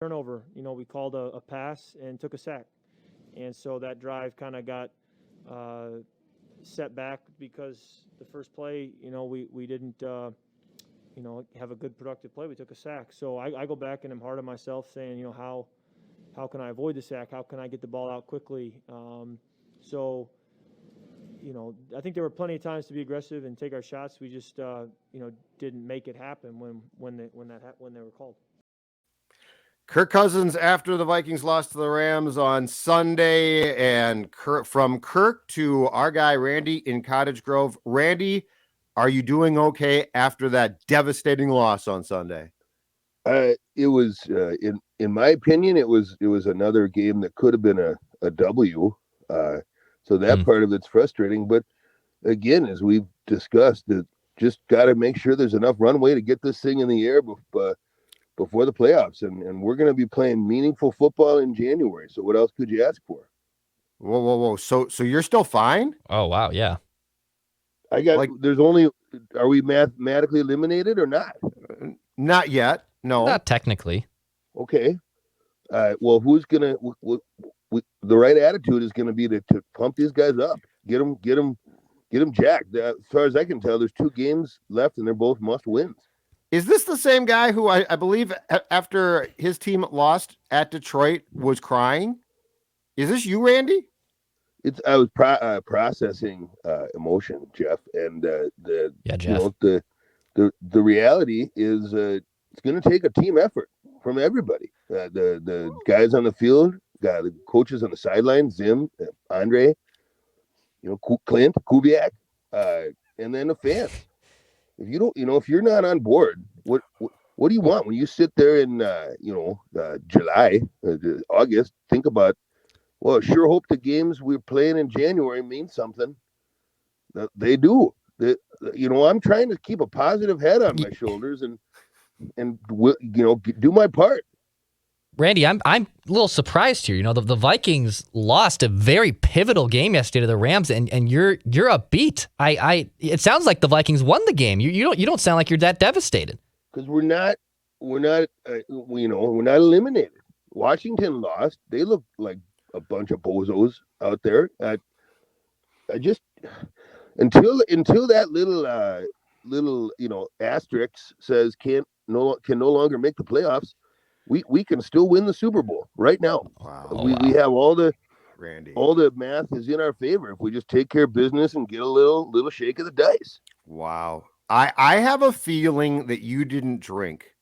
turnover. We called a pass and took a sack. And so that drive kind of got set back because the first play, we didn't, have a good productive play. We took a sack. So I go back and I'm hard on myself saying, how can I avoid the sack? How can I get the ball out quickly? So I think there were plenty of times to be aggressive and take our shots. We just, didn't make it happen when they were called. Kirk Cousins after the Vikings lost to the Rams on Sunday, and from Kirk to our guy Randy in Cottage Grove. Randy, are you doing okay after that devastating loss on Sunday? It was, in my opinion, it was another game that could have been a W. So that part of it's frustrating. But again, as we've discussed, that just got to make sure there's enough runway to get this thing in the air before the playoffs. And we're going to be playing meaningful football in January. So what else could you ask for? Whoa. So you're still fine? Oh, wow. Yeah. Are we mathematically eliminated or not? Not yet. No. Not technically. Okay. Well, who's going to, the right attitude is going to be to pump these guys up, get them jacked. As far as I can tell, there's 2 games left and they're both must wins. Is this the same guy who I believe after his team lost at Detroit was crying? Is this you, Randy? I was processing emotion, Jeff, and Jeff. The reality is it's going to take a team effort from everybody. The guys on the field, the coaches on the sideline, Zim, Andre, Clint, Kubiak, and then the fans. If you don't, if you're not on board, what do you want when you sit there in July, August? Think about, well, sure hope the games we're playing in January mean something. They do. I'm trying to keep a positive head on my shoulders and do my part. Randy, I'm a little surprised here. The Vikings lost a very pivotal game yesterday to the Rams, and you're upbeat. It sounds like the Vikings won the game. You don't sound like you're that devastated. Because we're not eliminated. Washington lost. They look like a bunch of bozos out there. I just until that little asterisk says can no longer make the playoffs. We can still win the Super Bowl right now. Wow. We have all the Randy. All the math is in our favor if we just take care of business and get a little shake of the dice. Wow. I have a feeling that you didn't drink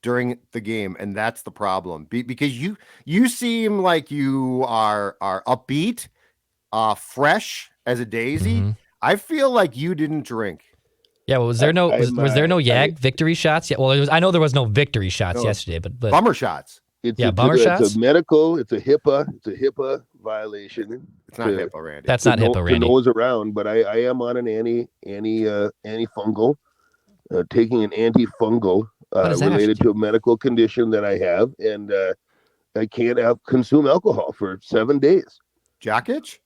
during the game, and that's the problem. Because you seem like you are upbeat, fresh as a daisy. Mm-hmm. I feel like you didn't drink. Yeah, well, was there no victory shots? Yeah, well, I know there was no victory shots yesterday, but bummer shots. Bummer shots. It's a medical. It's a HIPAA violation. It's not HIPAA, Randy. That's not HIPAA, Randy. The nose around, but I am on an antifungal, taking an antifungal related to a medical condition that I have, and I can't consume alcohol for 7 days. Jokic?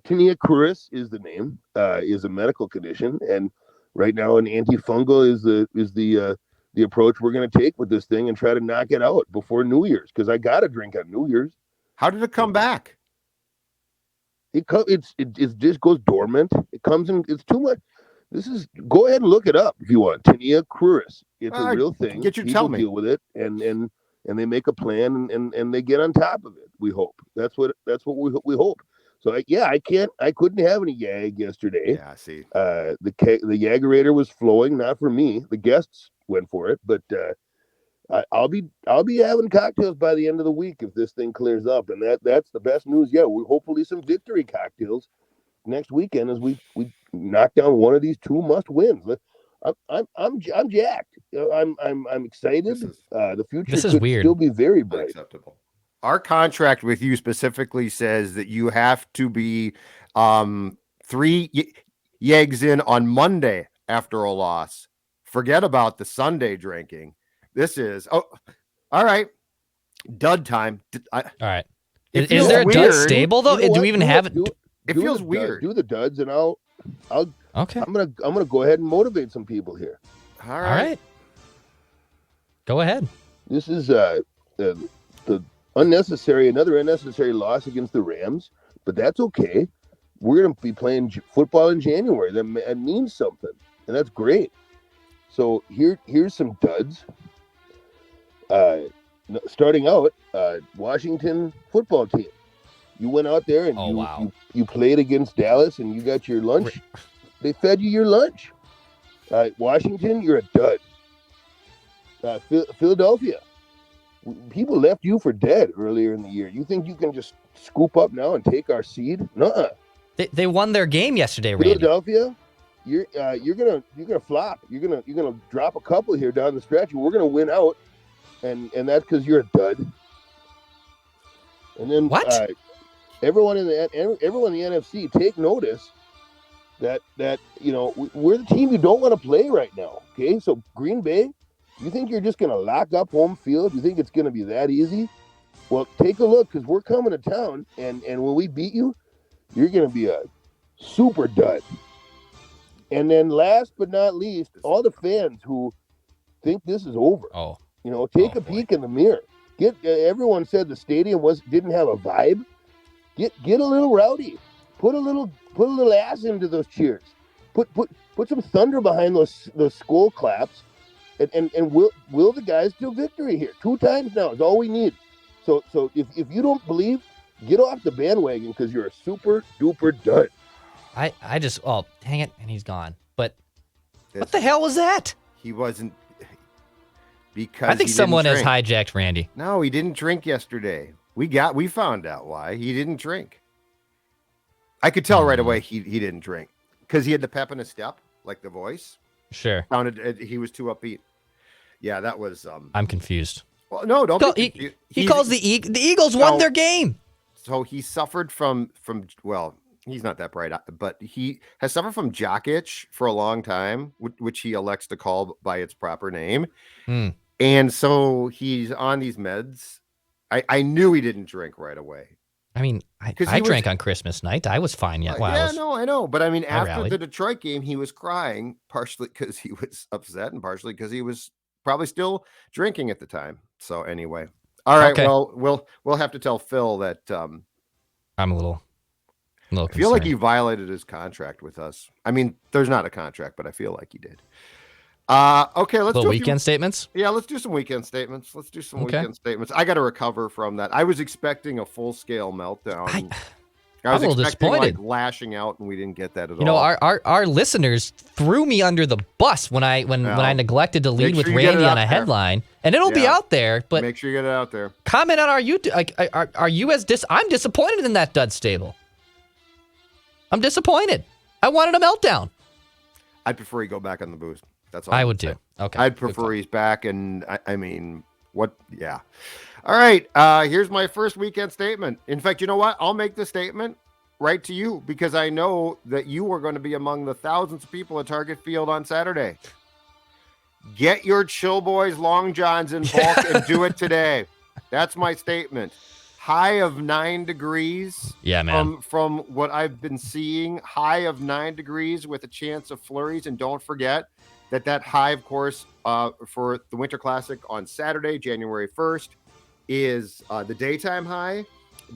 Tinea cruris is the name. Is a medical condition, and right now, an antifungal is the approach we're going to take with this thing and try to knock it out before New Year's, because I got to drink on New Year's. How did it come back? It just goes dormant. It comes in. It's too much. Go ahead and look it up if you want. Tinea cruris. It's a real thing. Get you to tell me. Deal with it, and they make a plan and they get on top of it. We hope. That's what we hope. So I couldn't have any Yag yesterday. Yeah, I see. The Yagerator was flowing, not for me. The guests went for it, but I'll be having cocktails by the end of the week if this thing clears up, and that's the best news. Yeah, hopefully some victory cocktails next weekend as we knock down one of these 2 must wins. I'm jacked. I'm excited. The future could still be very bright. Unacceptable. Our contract with you specifically says that you have to be 3 yegs in on Monday after a loss. Forget about the Sunday drinking. This is all right. Dud time. All right. Is there a dud stable though? Do we even have it? It feels weird. Do the duds, and I'll. Okay. I'm gonna go ahead and motivate some people here. All right. Go ahead. This is the another unnecessary loss against the Rams, but that's okay. We're going to be playing football in January. That means something, and that's great. So here's some duds. Starting out, Washington football team. You went out there and you played against Dallas, and you got your lunch. They fed you your lunch. Washington, you're a dud. Philadelphia, people left you for dead earlier in the year. You think you can just scoop up now and take our seed? Nuh-uh. They won their game yesterday, Randy. Philadelphia, you're gonna flop. You're gonna drop a couple here down the stretch, and we're gonna win out, and that's because you're a dud. And then what? Everyone in the NFC, take notice that we're the team you don't want to play right now. Okay, so Green Bay, you think you're just gonna lock up home field? You think it's gonna be that easy? Well, take a look, because we're coming to town, and when we beat you, you're gonna be a super dud. And then last but not least, all the fans who think this is over. Take a peek in the mirror. Everyone said the stadium didn't have a vibe. Get a little rowdy. Put a little ass into those cheers. Put some thunder behind those skull claps, and will the guys do victory here? 2 times now is all we need. So if you don't believe, get off the bandwagon, because you're a super duper dud. I just dang it, and he's gone. But what the hell was that? He wasn't, because I think someone has hijacked Randy. No, he didn't drink yesterday. We found out why he didn't drink. I could tell right away he didn't drink, because he had the pep in his step, like the voice. Sure. Sounded he was too upbeat. Yeah, that was. I'm confused. Well, no, don't. He calls the Eagles won their game. So he suffered from well, he's not that bright, but he has suffered from jock itch for a long time, which he elects to call by its proper name. And so he's on these meds. I knew he didn't drink right away. I mean, I drank on Christmas night. I was fine yet. I know. But I mean, after the Detroit game, he was crying, partially because he was upset and partially because he was probably still drinking at the time. So anyway, all right. Okay. Well, we'll have to tell Phil that I'm a little I feel like he violated his contract with us. I mean, there's not a contract, but I feel like he did. Okay, let's do weekend statements. Yeah, let's do some weekend statements. Weekend statements. I got to recover from that. I was expecting a full-scale meltdown. I was expecting like lashing out, and we didn't get that at all. You know, our listeners threw me under the bus when I neglected to lead with Randy on a headline, and it'll be out there. But make sure you get it out there. Comment on our YouTube. Are you as I'm disappointed in that Dud Stable. I'm disappointed. I wanted a meltdown. I'd prefer he go back on the booze. That's all I would do. Okay. I'd prefer he's back, and I mean, what? Yeah. All right. Here's my first weekend statement. In fact, you know what? I'll make the statement right to you, because I know that you are going to be among the thousands of people at Target Field on Saturday. Get your Chill Boys Long Johns in bulk and do it today. That's my statement. High of 9 degrees. Yeah, man. From what I've been seeing, high of 9 degrees with a chance of flurries. And don't forget that high, of course, for the Winter Classic on Saturday, January 1st, is the daytime high.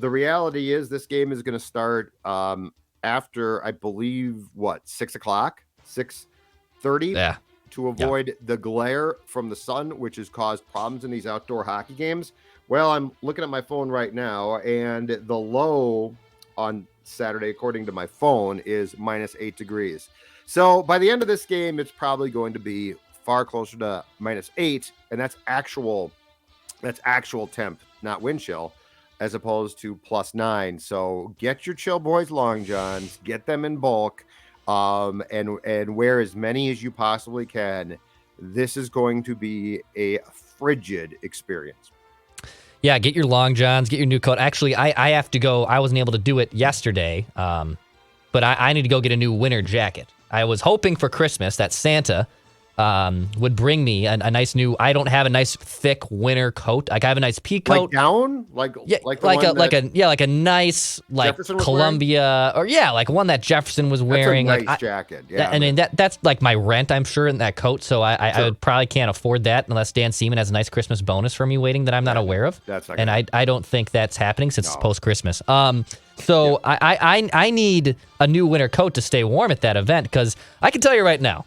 The reality is this game is going to start after, I believe, 6 o'clock, 6:30. Yeah. To avoid the glare from the sun, which has caused problems in these outdoor hockey games. Well, I'm looking at my phone right now, and the low on Saturday, according to my phone, is -8 degrees. So by the end of this game, it's probably going to be far closer to -8, and that's actual temp, not wind chill, as opposed to +9. So get your Chill Boys Long Johns, get them in bulk, and wear as many as you possibly can. This is going to be a frigid experience. Yeah, get your Long Johns, get your new coat. Actually, I have to go. I wasn't able to do it yesterday, but I need to go get a new winter jacket. I was hoping for Christmas that Santa would bring me a nice new. I don't have a nice thick winter coat. Like I have a nice pea Like coat. down, like Yeah, the like one like a nice like Jefferson was Columbia or like one that Jefferson was wearing. That's a nice like jacket. Yeah, I mean that's like my rent, I'm sure, in that coat. So I Sure. would probably can't afford that unless Dan Seaman has a nice Christmas bonus for me waiting that I'm not aware of. that's not and gonna I don't think that's happening since it's No. post Christmas. So I need a new winter coat to stay warm at that event, because I can tell you right now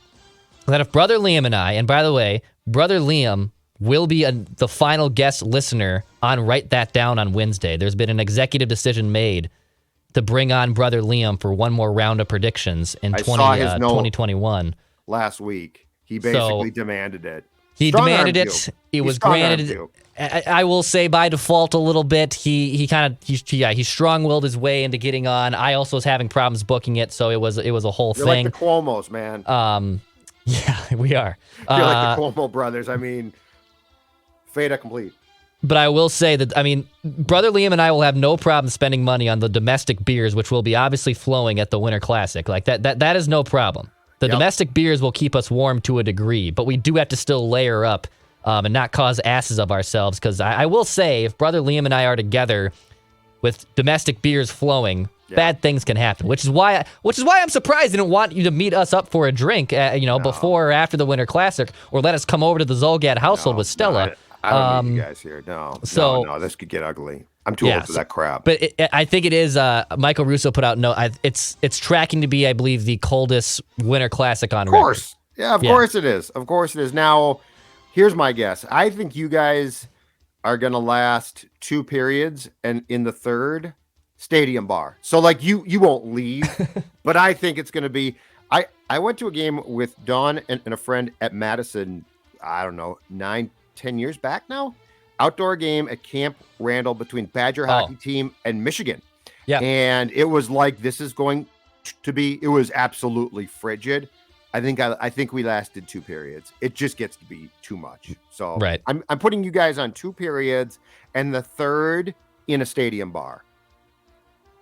that if Brother Liam and I, and by the way, Brother Liam will be the final guest listener on Write That Down on Wednesday. There's been an executive decision made to bring on Brother Liam for one more round of predictions in I saw his note 2021. last week. He basically demanded it. He Strong-armed demanded it. you. It He was strong-armed granted. you. I will say by default a little bit. He strong-willed his way into getting on. I also was having problems booking it, so it was a whole You're thing. like the Cuomo's, man. Yeah, we are. You're like the Cuomo brothers. I mean, fait accompli. But I will say that, I mean, Brother Liam and I will have no problem spending money on the domestic beers, which will be obviously flowing at the Winter Classic. Like that is no problem. The domestic beers will keep us warm to a degree, but we do have to still layer up and not cause asses of ourselves. Because I will say, if Brother Liam and I are together with domestic beers flowing, bad things can happen. Which is why I'm surprised they didn't want you to meet us up for a drink, before or after the Winter Classic, or let us come over to the Zolgad household with Stella. I don't need you guys here. No, this could get ugly. I'm too old for that crap. But I think it is. Michael Russo put out it's tracking to be, I believe, the coldest Winter Classic on record. Of course. Yeah, of course it is. Of course it is. Now, here's my guess. I think you guys are going to last 2 periods, and in the third, stadium bar. So, like, you won't leave, but I think it's going to be... I went to a game with Dawn and a friend at Madison, I don't know, 9-10 years back now. Outdoor game at Camp Randall between Badger hockey team and Michigan. Yeah. And it was like, this is going to be... It was absolutely frigid. I think we lasted 2 periods. It just gets to be too much. So right. I'm putting you guys on 2 periods and the third in a stadium bar.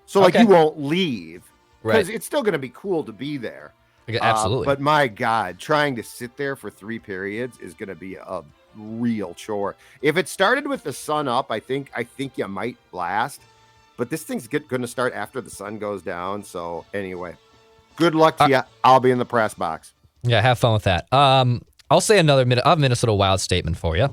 So like you won't leave because it's still going to be cool to be there. Absolutely. But my God, trying to sit there for 3 periods is going to be a real chore. If it started with the sun up, I think you might last. But this thing's going to start after the sun goes down. So anyway. Good luck to you. I'll be in the press box. Yeah, have fun with that. I'll say another Minnesota Wild statement for you.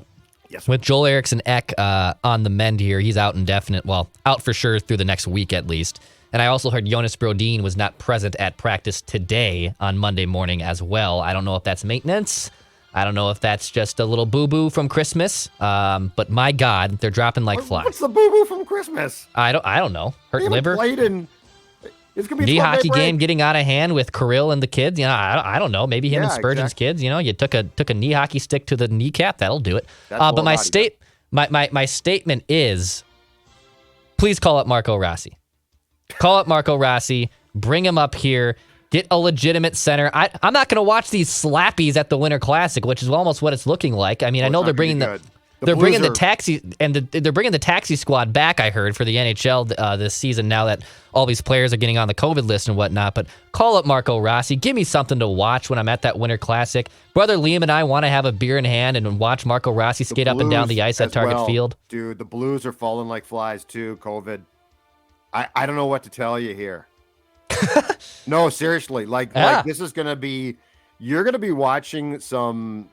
Yes. With Joel Eriksson Ek on the mend here, he's out indefinite. Well, out for sure through the next week at least. And I also heard Jonas Brodin was not present at practice today on Monday morning as well. I don't know if that's maintenance. I don't know if that's just a little boo-boo from Christmas. But my God, they're dropping like flies. What's the boo-boo from Christmas? I don't know. Hurt liver. It's gonna be knee a hockey game getting out of hand with Kirill and the kids. You know, I don't know. Maybe him and Spurgeon's kids. You know, you took a knee hockey stick to the kneecap. That'll do it. But my statement is, please call up Marco Rossi. Call up Marco Rossi. Bring him up here. Get a legitimate center. I'm not going to watch these slappies at the Winter Classic, which is almost what it's looking like. I mean, I know they're bringing they're bringing the taxi squad back, I heard, for the NHL this season now that all these players are getting on the COVID list and whatnot. But call up Marco Rossi. Give me something to watch when I'm at that Winter Classic. Brother Liam and I want to have a beer in hand and watch Marco Rossi skate up and down the ice at Target Field. Dude, the Blues are falling like flies too, COVID. I don't know what to tell you here. No, seriously. Like this is going to be... You're going to be watching some...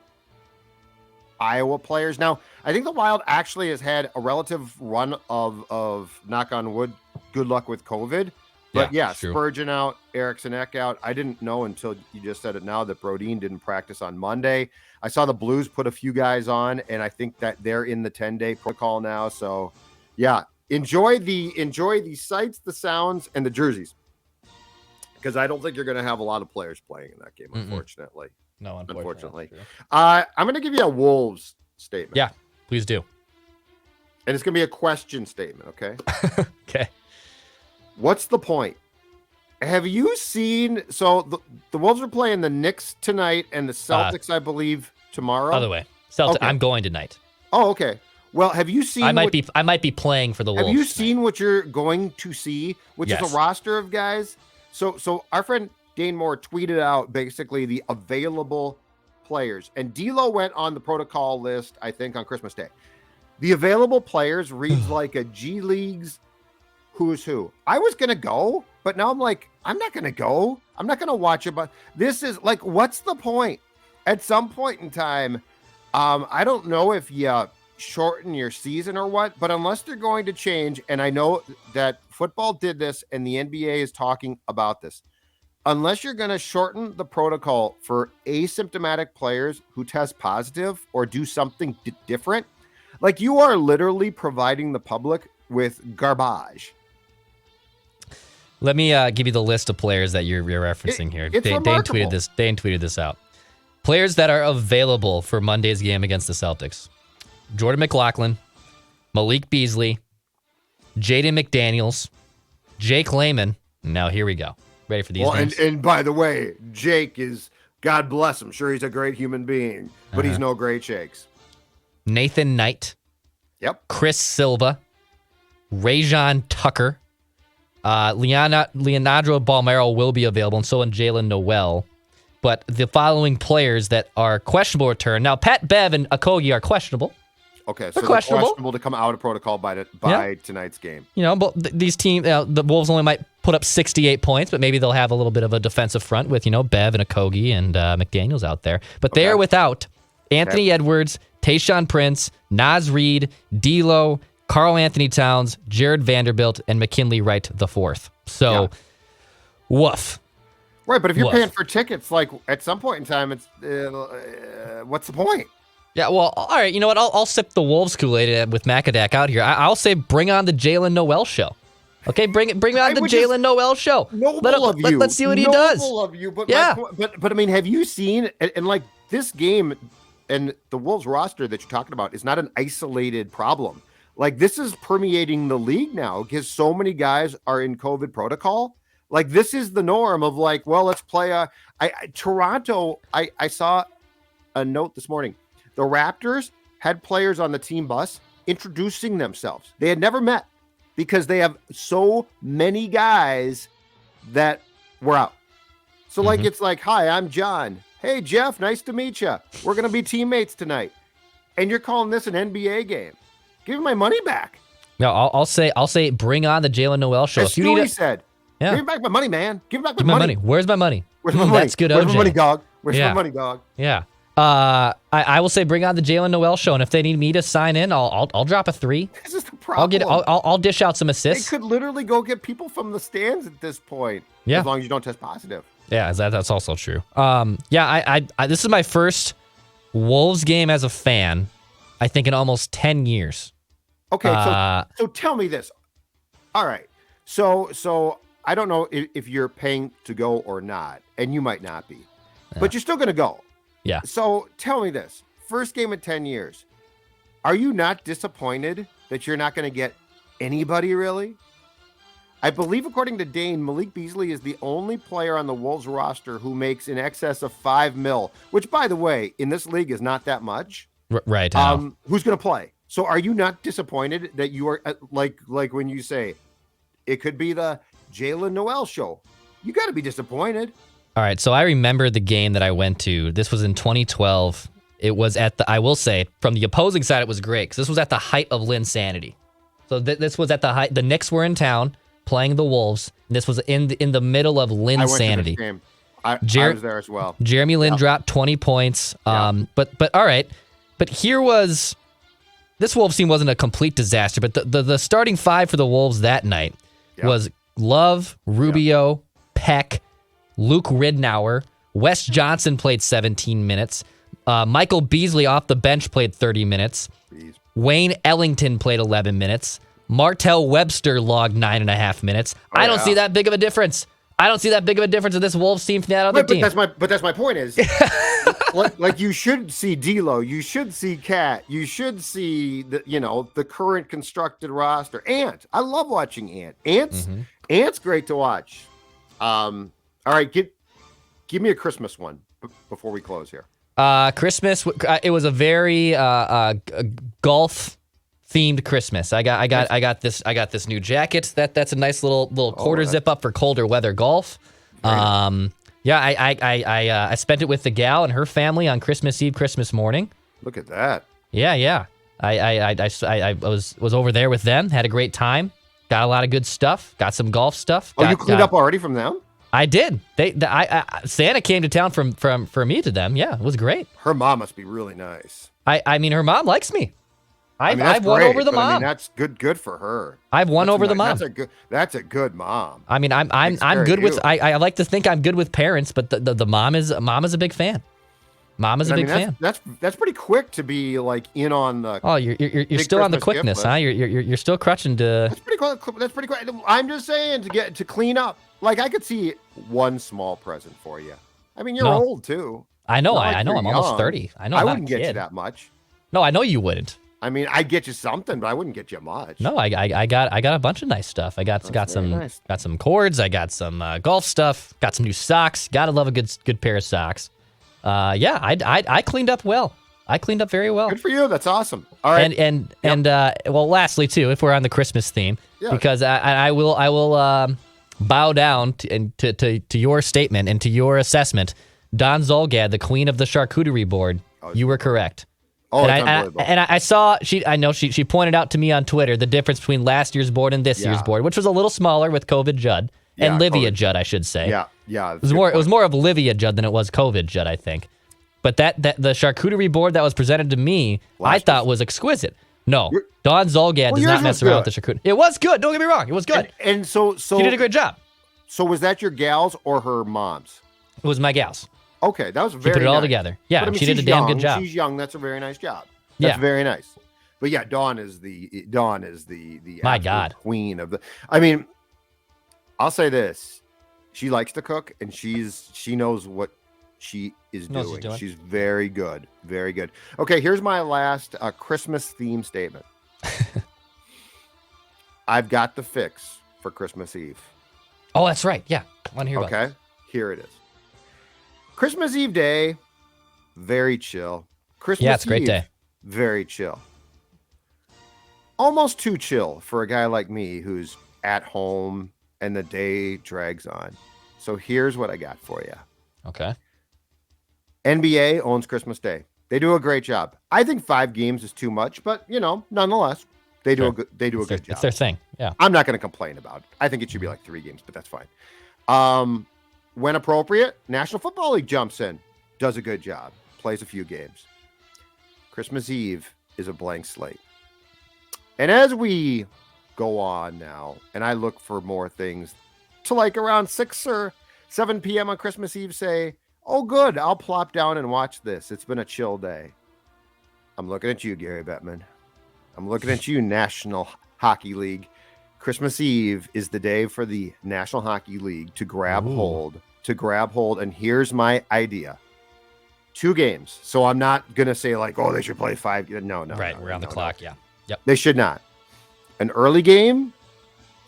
Iowa players. Now, I think the Wild actually has had a relative run of knock on wood, good luck with COVID. But Spurgeon out, Eriksson Ek out. I didn't know until you just said it now that Brodin didn't practice on Monday. I saw the Blues put a few guys on, and I think that they're in the 10-day protocol now. So, yeah, enjoy the sights, the sounds, and the jerseys. Because I don't think you're going to have a lot of players playing in that game, unfortunately. No, unfortunately. I'm going to give you a Wolves statement. Yeah, please do. And it's going to be a question statement, okay? Okay. What's the point? Have you seen... So the Wolves are playing the Knicks tonight and the Celtics, I believe, tomorrow. By the way, Celtics. Okay. I'm going tonight. Oh, okay. Well, have you seen... I might be playing for the Wolves. Have you seen what you're going to see, which is a roster of guys? So our friend... Dane Moore tweeted out basically the available players, and D'Lo went on the protocol list, I think, on Christmas Day. The available players reads like a G League's who's who. I was going to go, but now I'm like, I'm not going to go. I'm not going to watch it. But this is like, what's the point? At some point in time, I don't know if you shorten your season or what, but unless they're going to change, and I know that football did this and the NBA is talking about this, unless you're going to shorten the protocol for asymptomatic players who test positive or do something different, like you are literally providing the public with garbage. Let me give you the list of players that you're referencing here. It's Dane tweeted this. Dane tweeted this out. Players that are available for Monday's game against the Celtics: Jordan McLaughlin, Malik Beasley, Jaden McDaniels, Jake Layman. Now here we go. Ready for these names? And by the way, Jake is, God bless him, sure he's a great human being, but he's no great shakes. Nathan Knight. Yep. Chris Silva. Rajon Tucker. Leonardo Balmero will be available, and so and Jalen Noel. But the following players that are questionable return. Now, Pat Bev and Okogie are questionable. Okay, so they're questionable to come out of protocol by tonight's game. You know, but these teams, the Wolves only might put up 68 points, but maybe they'll have a little bit of a defensive front with, Bev and Okogie and McDaniels out there. But they are without Anthony Edwards, Tayshaun Prince, Naz Reid, D'Lo, Karl Anthony Towns, Jared Vanderbilt, and McKinley Wright IV. So, woof. Right, but if you're paying for tickets, like at some point in time, it's what's the point? Yeah, well, all right. You know what? I'll sip the Wolves Kool-Aid with Macadac out here. I'll say bring on the Jalen Noel show. Okay, bring on the Jalen Noel show. Let's see what he does. Noble of you, but yeah. But I mean, have you seen and like this game and the Wolves roster that you're talking about is not an isolated problem. Like this is permeating the league now because so many guys are in COVID protocol. Like this is the norm of like, well, let's play Toronto. I saw a note this morning. The Raptors had players on the team bus introducing themselves. They had never met because they have so many guys that were out. So like, it's like, hi, I'm John. Hey, Jeff, nice to meet you. We're going to be teammates tonight. And you're calling this an NBA game. Give me my money back. No, I'll say bring on the Jalen Noel show. As Stewie said, yeah. Give me back my money, man. Give me back my money. Where's my money? Where's my money? That's good, Where's OJ. my money, dog? Where's my money, dog? Yeah. I will say bring on the Jalen Noel show, and if they need me to sign in, I'll drop a 3. This is the problem. I'll dish out some assists. They could literally go get people from the stands at this point. Yeah. As long as you don't test positive. Yeah, that's also true. I this is my first Wolves game as a fan, I think, in almost 10 years. Okay, so tell me this. All right. So I don't know if you're paying to go or not, and you might not be, but you're still going to go. Yeah. So tell me this. First game in 10 years. Are you not disappointed that you're not going to get anybody really? I believe, according to Dane, Malik Beasley is the only player on the Wolves roster who makes in excess of $5 million, which, by the way, in this league is not that much. Right. Who's going to play? So are you not disappointed that you are like when you say it could be the Jalen Noel show? You got to be disappointed. All right. So I remember the game that I went to. This was in 2012. It was I will say, from the opposing side, it was great because this was at the height of Linsanity. So this was at the height. The Knicks were in town playing the Wolves. And this was in the middle of Linsanity. I was there as well. Jeremy Lin dropped 20 points. But all right. But here was. This Wolves team wasn't a complete disaster, but the starting 5 for the Wolves that night was Love, Rubio, Peck, Luke Ridnour, Wes Johnson played 17 minutes, Michael Beasley off the bench played 30 minutes, Wayne Ellington played 11 minutes, Martell Webster logged 9.5 minutes. I don't see that big of a difference. I don't see that big of a difference in this Wolves team from that other team. But that's my point is, like you should see D'Lo, you should see Cat, you should see the current constructed roster. Ant, I love watching Ant. Ant's great to watch. All right, give me a Christmas one before we close here. Christmas. It was a very golf themed Christmas. I got this new jacket. That's a nice little quarter zip up for colder weather golf. Yeah, I spent it with the gal and her family on Christmas Eve, Christmas morning. Look at that. Yeah. I was over there with them, had a great time, got a lot of good stuff, got some golf stuff. You cleaned up already from them? I did. Santa came to town for me to them. Yeah, it was great. Her mom must be really nice. I mean, her mom likes me. I've won great, over the but, mom. I mean, that's good for her. I've won over the mom. That's a good mom. I mean, I'm good with. I like to think I'm good with parents, but the mom is a big fan. Mom is a big fan. That's pretty quick to be like in on the. Oh, you're still on the quickness, huh? You're still crutching to. That's pretty quick. That's pretty quick. I'm just saying to clean up. Like I could see one small present for you. I mean, you're old too. I know. Like I know. I'm almost 30. I know. I wouldn't get you that much. No, I know you wouldn't. I mean, I'd get you something, but I wouldn't get you much. No, I got a bunch of nice stuff. I got some cords. I got some golf stuff. Got some new socks. Gotta love a good pair of socks. Yeah, I cleaned up well. I cleaned up very well. Good for you. That's awesome. All right. And well, lastly too, if we're on the Christmas theme, because I will bow down to your statement and to your assessment. Don Zolgad, the queen of the charcuterie board. You were correct. Oh, and I saw she pointed out to me on Twitter the difference between last year's board and this year's board, which was a little smaller with COVID Judd and Livia Judd, I should say. Yeah. It was more of Livia Judd than it was COVID Judd, I think. But that the charcuterie board that was presented to me, I thought was exquisite. No, Don Zolgad does not mess around with the charcuterie. It was good. Don't get me wrong. It was good. And so she did a great job. So was that your gal's or her mom's? It was my gal's. Okay, that was very. She put it all nice. together. Yeah, but, I mean, she did a damn good job. She's young. That's a very nice job. That's very nice. But yeah, Dawn is the my God queen of the. I mean, I'll say this: she likes to cook, and she knows what she is doing. She's very good, very good. Okay, here's my last Christmas theme statement. I've got the fix for Christmas Eve. Oh, that's right. Yeah, I want to hear about it. Okay, here it is. Christmas Eve day, very chill. Christmas it's a great day. Very chill. Almost too chill for a guy like me who's at home and the day drags on. So here's what I got for you. Okay. NBA owns Christmas Day. They do a great job. I think 5 games is too much, but nonetheless, they do a good job. It's their thing. Yeah. I'm not going to complain about it. I think it should be like 3 games, but that's fine. When appropriate, National Football League jumps in, does a good job, plays a few games. Christmas Eve is a blank slate. And as we go on now, and I look for more things to like around 6 or 7 p.m. on Christmas Eve, say, oh, good, I'll plop down and watch this. It's been a chill day. I'm looking at you, Gary Bettman. I'm looking at you, National Hockey League. Christmas Eve is the day for the National Hockey League to grab hold. And here's my idea. 2 games. So I'm not going to say like, oh, they should play 5. No. Right, we're on the clock, yeah. Yep. They should not. An early game,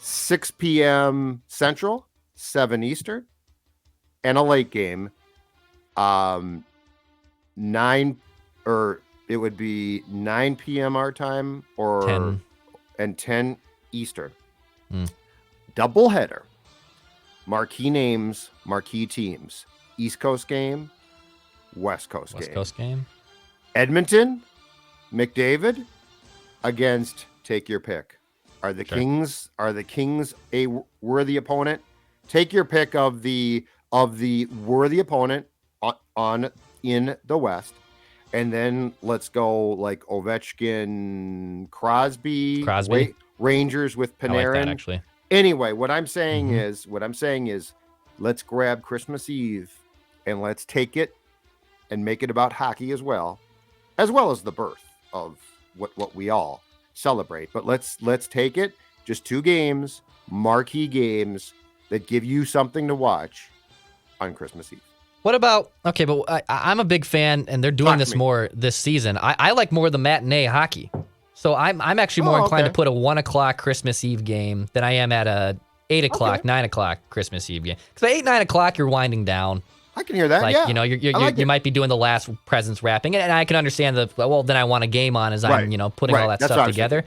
6 p.m. Central, 7 Eastern, and a late game, 9 p.m. our time or 10 Eastern. Doubleheader. Marquee names, marquee teams. East Coast game, West Coast game. Edmonton, McDavid against take your pick. Are the Kings a worthy opponent? Take your pick of the worthy opponent on in the West. And then let's go like Ovechkin, Crosby. Rangers with Panarin. I like that, actually. Anyway, what I'm saying is, let's grab Christmas Eve and let's take it and make it about hockey as well as the birth of what we all celebrate. But let's take it, just 2 games, marquee games that give you something to watch on Christmas Eve. What about, okay, but I'm a big fan, and they're doing this more this season. I like more the matinee hockey. So I'm actually more inclined to put a 1 o'clock Christmas Eve game than I am at a 8 o'clock, 9 o'clock Christmas Eve game. Because at 8, 9 o'clock, you're winding down. I can hear that, like, you might be doing the last presents wrapping. And I can understand then I want a game on as I'm, putting all that stuff together.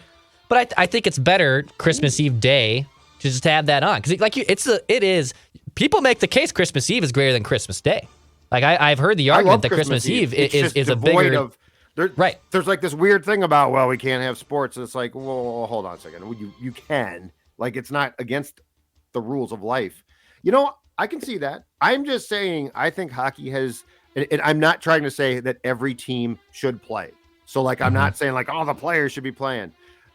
But I think it's better Christmas Eve day to just have that on. Because it is people make the case Christmas Eve is greater than Christmas Day. Like I've heard the I argument love that Christmas Eve It's just is a devoid bigger. of Right. There's like this weird thing about, well, we can't have sports. It's like, well, hold on a second. You can. Like, it's not against the rules of life. You know, I can see that. I'm just saying, I think hockey has, and I'm not trying to say that every team should play. So, like, I'm not saying like all the players should be playing,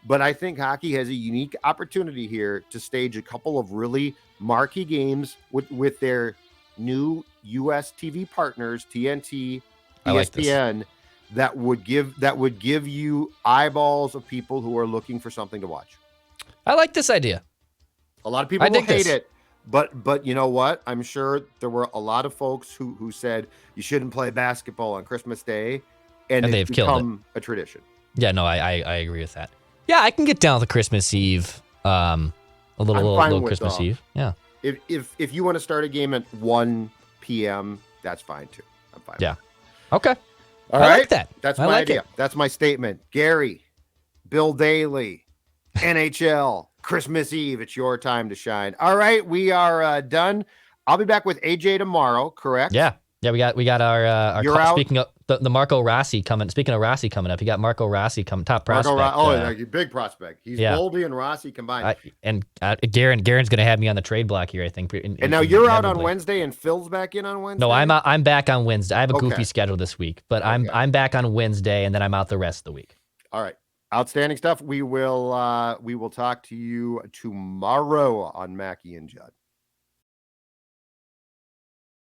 but I think hockey has a unique opportunity here to stage a couple of really marquee games with their new U.S. TV partners, TNT, I like this. ESPN, that would give you eyeballs of people who are looking for something to watch. I like this idea. A lot of people I will dig hate this. it, but you know what? I'm sure there were a lot of folks who said you shouldn't play basketball on Christmas Day, and they've it's killed it. become a tradition. Yeah, no, I agree with that. Yeah, I can get down with the Christmas Eve. A little with Christmas Eve. Yeah. If you want to start a game at 1 p.m., that's fine too. I'm fine. Yeah. Okay. All I right. like that. That's I my like idea. it. That's my statement. Gary, Bill Daly, NHL, Christmas Eve. It's your time to shine. All right, we are done. I'll be back with AJ tomorrow. Correct? Yeah. Yeah, we got our You're out. speaking of the Marco Rossi coming. Speaking of Rossi coming up, you got Marco Rossi coming, top prospect. Big prospect. He's yeah. Boldy and Rossi combined. Garen's going to have me on the trade block here, I think. And now you're out on Wednesday, and Phil's back in on Wednesday. No, I'm back on Wednesday. I have a Okay. goofy schedule this week, but I'm back on Wednesday, and then I'm out the rest of the week. All right, outstanding stuff. We will talk to you tomorrow on Mackey and Judd.